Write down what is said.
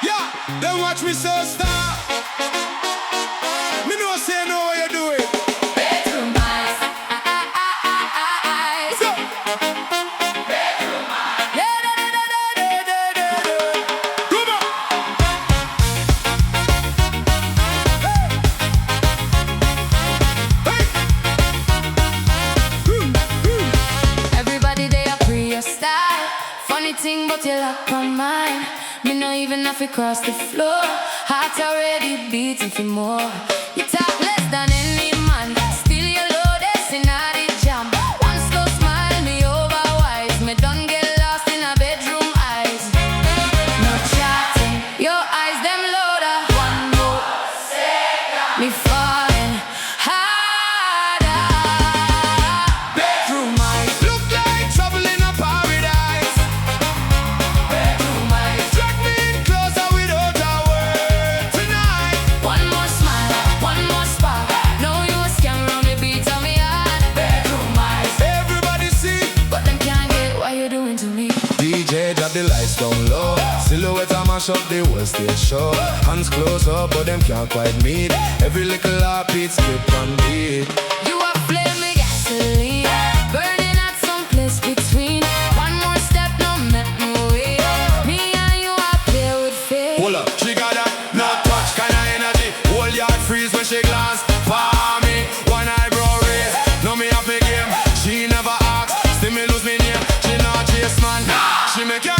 Yeah, then watch me so star. Me no say no what you do it. Bedroom eyes. So. Bedroom eyes. Come on. Hey. Everybody they are free your style. Funny thing but you lock on mine. Me no even have to cross the floor. Heart already beating for more. You talk less than any man. Still you loaded in a the jam. One slow smile me over wise. Me done get lost in a bedroom eyes. No chatting. Your eyes them loader. One more second. Me falling harder. Bedroom eyes look like trouble in a paradise. Bedroom eyes. Drag me in closer without a word tonight. One more smile, one more spark. Know you a scam round the beat of me heart. Bedroom eyes, Everybody see. but them can't get what you're doing to me. DJ drop the lights down low. Silhouette I mash up the whole stage show. Hands close up but them can't quite meet. Every little heartbeat skip and beat. You are flaming gasoline, burning at some place between. One more step, no make me wait. Me and you are play with fate. Hold up, she got that no touch kind of energy. Whole yard freeze when she glance for me. One eyebrow raise, no me have a game. She never ask, still me lose me name. She not chase man, she make your